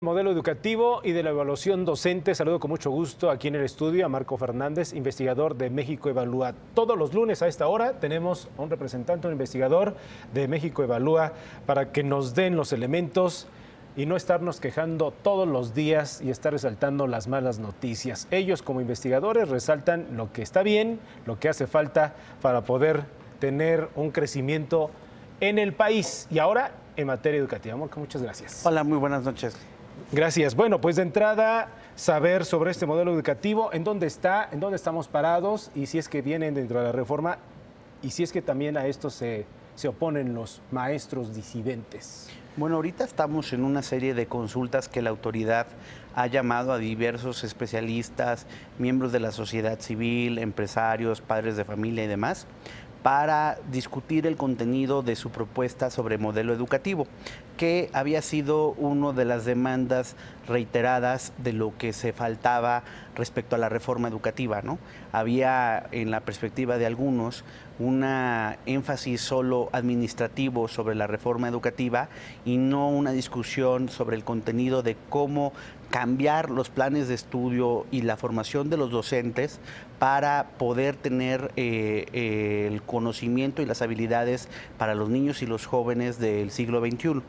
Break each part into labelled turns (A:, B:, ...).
A: Modelo educativo y de la evaluación docente. Saludo con mucho gusto aquí en el estudio a Marco Fernández, investigador de México Evalúa. Todos los lunes a esta hora tenemos a un representante, un investigador de México Evalúa, para que nos den los elementos y no estarnos quejando todos los días y estar resaltando las malas noticias. Ellos, como investigadores, resaltan lo que está bien, lo que hace falta para poder tener un crecimiento en el país. Y ahora, en materia educativa. Marco, muchas gracias.
B: Hola, muy buenas noches.
A: Gracias. Bueno, pues de entrada, saber sobre este modelo educativo, en dónde está, en dónde estamos parados y si es que vienen dentro de la reforma y si es que también a esto se oponen los maestros disidentes.
B: Bueno, ahorita estamos en una serie de consultas que la autoridad ha llamado a diversos especialistas, miembros de la sociedad civil, empresarios, padres de familia y demás, para discutir el contenido de su propuesta sobre modelo educativo, que había sido una de las demandas reiteradas de lo que se faltaba respecto a la reforma educativa, ¿no? Había, en la perspectiva de algunos, una énfasis solo administrativo sobre la reforma educativa y no una discusión sobre el contenido de cómo cambiar los planes de estudio y la formación de los docentes para poder tener el conocimiento y las habilidades para los niños y los jóvenes del siglo XXI.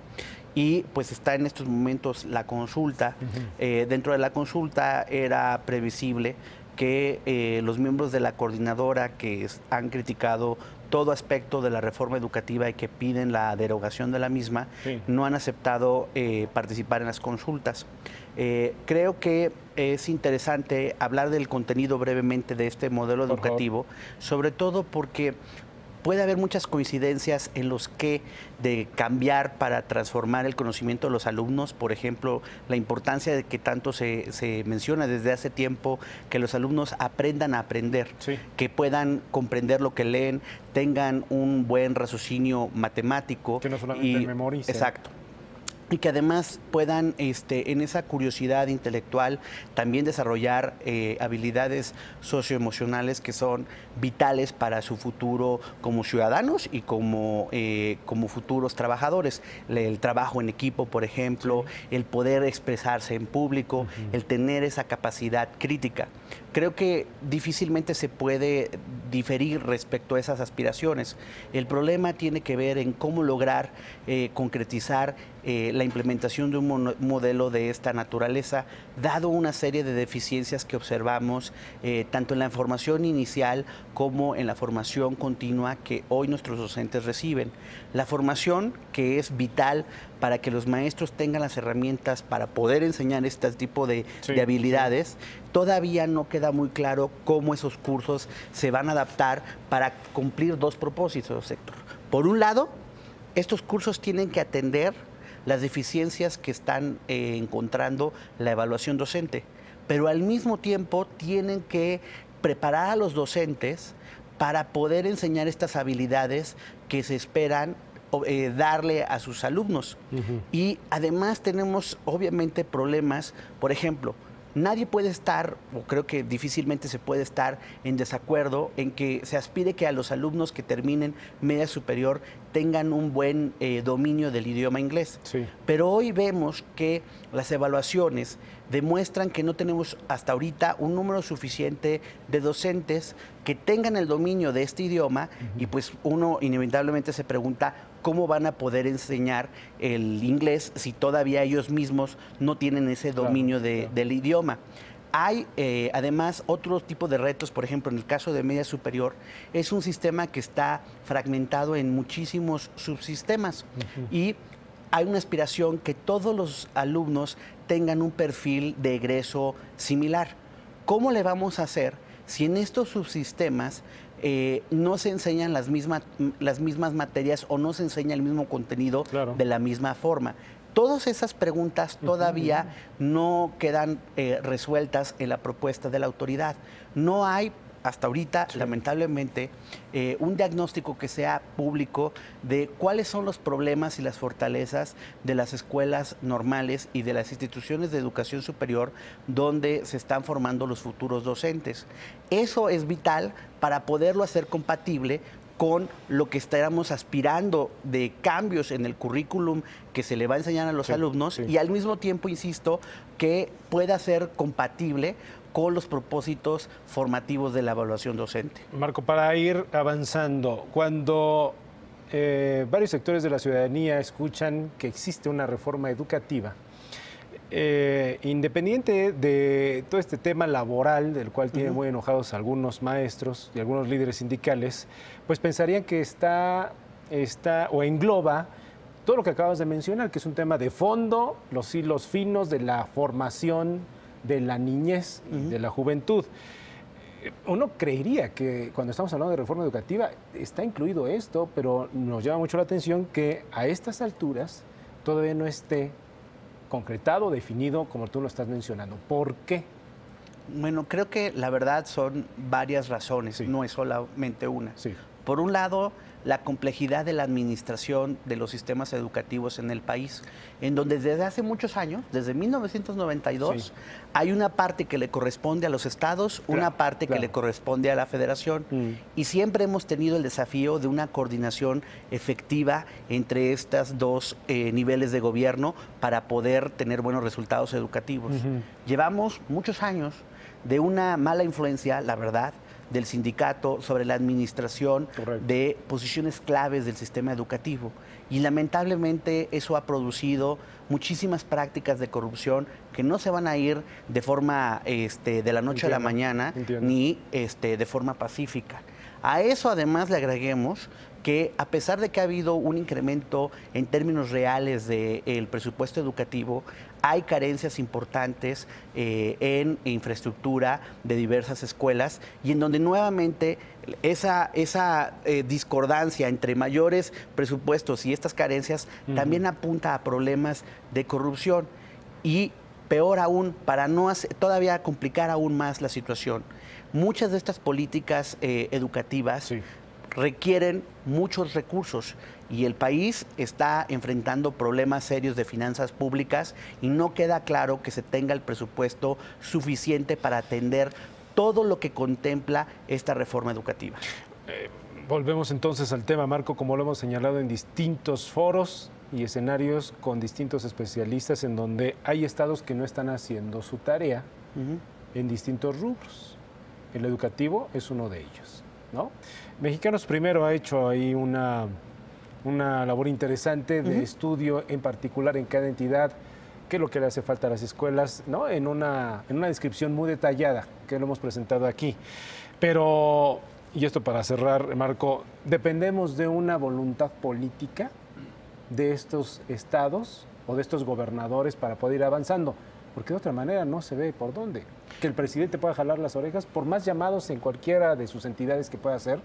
B: Y pues está en estos momentos la consulta. Dentro de la consulta era previsible que los miembros de la coordinadora que han criticado todo aspecto de la reforma educativa y que piden la derogación de la misma, no han aceptado participar en las consultas. Creo que es interesante hablar del contenido brevemente de este modelo educativo, sobre todo porque puede haber muchas coincidencias en los que de cambiar para transformar el conocimiento de los alumnos. Por ejemplo, la importancia de que tanto se menciona desde hace tiempo que los alumnos aprendan a aprender, que puedan comprender lo que leen, tengan un buen raciocinio matemático.
A: Que no solamente memoricen.
B: Exacto. Y que además puedan, en esa curiosidad intelectual, también desarrollar habilidades socioemocionales que son vitales para su futuro como ciudadanos y como futuros trabajadores. El trabajo en equipo, por ejemplo, el poder expresarse en público, el tener esa capacidad crítica. Creo que difícilmente se puede diferir respecto a esas aspiraciones. El problema tiene que ver en cómo lograr concretizar la implementación de un modelo de esta naturaleza, dado una serie de deficiencias que observamos tanto en la formación inicial como en la formación continua que hoy nuestros docentes reciben. La formación, que es vital para que los maestros tengan las herramientas para poder enseñar este tipo de habilidades, todavía no queda muy claro cómo esos cursos se van a adaptar para cumplir dos propósitos, Héctor. Por un lado, estos cursos tienen que atender las deficiencias que están encontrando la evaluación docente, pero al mismo tiempo tienen que preparar a los docentes para poder enseñar estas habilidades que se esperan darle a sus alumnos. Y además tenemos obviamente problemas, por ejemplo, nadie puede estar, o creo que difícilmente se puede estar en desacuerdo en que se aspire que a los alumnos que terminen media superior tengan un buen dominio del idioma inglés. Pero hoy vemos que las evaluaciones demuestran que no tenemos hasta ahorita un número suficiente de docentes que tengan el dominio de este idioma y pues uno inevitablemente se pregunta cómo van a poder enseñar el inglés si todavía ellos mismos no tienen ese dominio del idioma. Hay además otro tipo de retos, por ejemplo, en el caso de media superior, es un sistema que está fragmentado en muchísimos subsistemas y hay una aspiración que todos los alumnos tengan un perfil de egreso similar. ¿Cómo le vamos a hacer si en estos subsistemas no se enseñan las mismas materias o no se enseña el mismo contenido de la misma forma? Todas esas preguntas todavía no quedan resueltas en la propuesta de la autoridad. No hay hasta ahorita, lamentablemente, un diagnóstico que sea público de cuáles son los problemas y las fortalezas de las escuelas normales y de las instituciones de educación superior donde se están formando los futuros docentes. Eso es vital para poderlo hacer compatible con lo que estábamos aspirando de cambios en el currículum que se le va a enseñar a los alumnos y al mismo tiempo, insisto, que pueda ser compatible con los propósitos formativos de la evaluación docente.
A: Marco, para ir avanzando, cuando varios sectores de la ciudadanía escuchan que existe una reforma educativa, independiente de todo este tema laboral, del cual tienen muy enojados algunos maestros y algunos líderes sindicales, pues pensarían que está o engloba todo lo que acabas de mencionar, que es un tema de fondo, los hilos finos de la formación de la niñez y de la juventud. Uno creería que cuando estamos hablando de reforma educativa está incluido esto, pero nos llama mucho la atención que a estas alturas todavía no esté concretado, definido, como tú lo estás mencionando. ¿Por qué?
B: Bueno, creo que la verdad son varias razones, no es solamente una.
A: Sí.
B: Por un lado, la complejidad de la administración de los sistemas educativos en el país, en donde desde hace muchos años, desde 1992, hay una parte que le corresponde a los estados, una parte que le corresponde a la federación, y siempre hemos tenido el desafío de una coordinación efectiva entre estos dos niveles de gobierno para poder tener buenos resultados educativos. Llevamos muchos años de una mala influencia, la verdad, del sindicato sobre la administración de posiciones claves del sistema educativo. Y lamentablemente eso ha producido muchísimas prácticas de corrupción que no se van a ir de forma de la noche a la mañana, ni de forma pacífica. A eso además le agreguemos que a pesar de que ha habido un incremento en términos reales del presupuesto educativo, hay carencias importantes en infraestructura de diversas escuelas y en donde nuevamente esa discordancia entre mayores presupuestos y estas carencias también apunta a problemas de corrupción. Y peor aún, para no todavía complicar aún más la situación, muchas de estas políticas educativas requieren muchos recursos y el país está enfrentando problemas serios de finanzas públicas y no queda claro que se tenga el presupuesto suficiente para atender todo lo que contempla esta reforma educativa.
A: Volvemos entonces al tema, Marco, como lo hemos señalado en distintos foros y escenarios con distintos especialistas en donde hay estados que no están haciendo su tarea en distintos rubros. El educativo es uno de ellos, ¿no? Mexicanos Primero ha hecho ahí una labor interesante de estudio, en particular en cada entidad, qué es lo que le hace falta a las escuelas, ¿no? En una descripción muy detallada que lo hemos presentado aquí. Pero, y esto para cerrar, Marco, ¿dependemos de una voluntad política de estos estados o de estos gobernadores para poder ir avanzando? Porque de otra manera no se ve por dónde. Que el presidente pueda jalar las orejas, por más llamados en cualquiera de sus entidades que pueda hacer,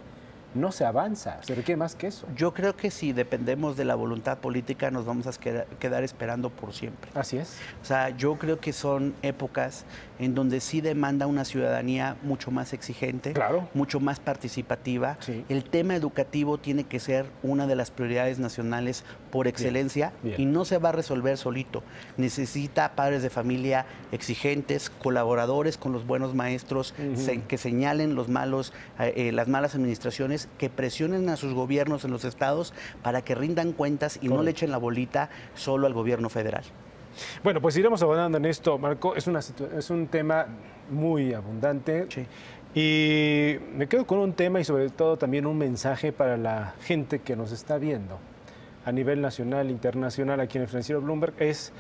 A: no se avanza, se requiere más que eso.
B: Yo creo que si dependemos de la voluntad política nos vamos a quedar esperando por siempre.
A: Así es.
B: O sea, yo creo que son épocas en donde sí demanda una ciudadanía mucho más exigente, mucho más participativa. El tema educativo tiene que ser una de las prioridades nacionales por excelencia y no se va a resolver solito. Necesita padres de familia exigentes, colaboradores con los buenos maestros, que señalen las malas administraciones, que presionen a sus gobiernos en los estados para que rindan cuentas y no le echen la bolita solo al gobierno federal.
A: Bueno, pues iremos abordando en esto, Marco. Es un tema muy abundante y me quedo con un tema y sobre todo también un mensaje para la gente que nos está viendo a nivel nacional, internacional, aquí en el Financiero Bloomberg. Este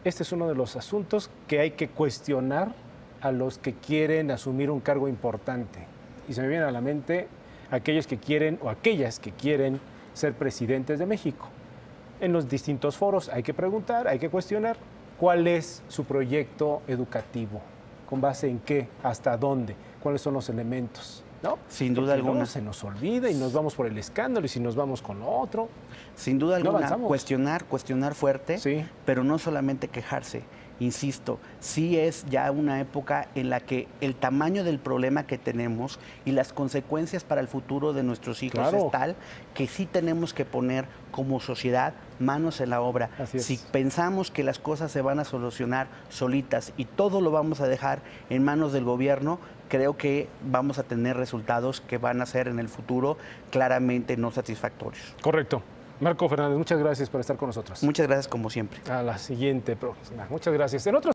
A: es uno de los asuntos que hay que cuestionar a los que quieren asumir un cargo importante. Y se me viene a la mente aquellos que quieren o aquellas que quieren ser presidentes de México. En los distintos foros hay que preguntar, hay que cuestionar cuál es su proyecto educativo, con base en qué, hasta dónde, cuáles son los elementos, ¿no?
B: Sin duda alguna.
A: No se nos olvida y nos vamos por el escándalo y si nos vamos con lo otro.
B: Sin duda
A: No
B: alguna,
A: avanzamos.
B: cuestionar fuerte,
A: Sí.
B: pero no solamente quejarse. Insisto, sí es ya una época en la que el tamaño del problema que tenemos y las consecuencias para el futuro de nuestros hijos
A: Claro.
B: es tal que sí tenemos que poner como sociedad manos en la obra.
A: Así es.
B: Si pensamos que las cosas se van a solucionar solitas y todo lo vamos a dejar en manos del gobierno, creo que vamos a tener resultados que van a ser en el futuro claramente no satisfactorios.
A: Correcto. Marco Fernández, muchas gracias por estar con nosotros.
B: Muchas gracias como siempre.
A: A la siguiente próxima. Muchas gracias. En otros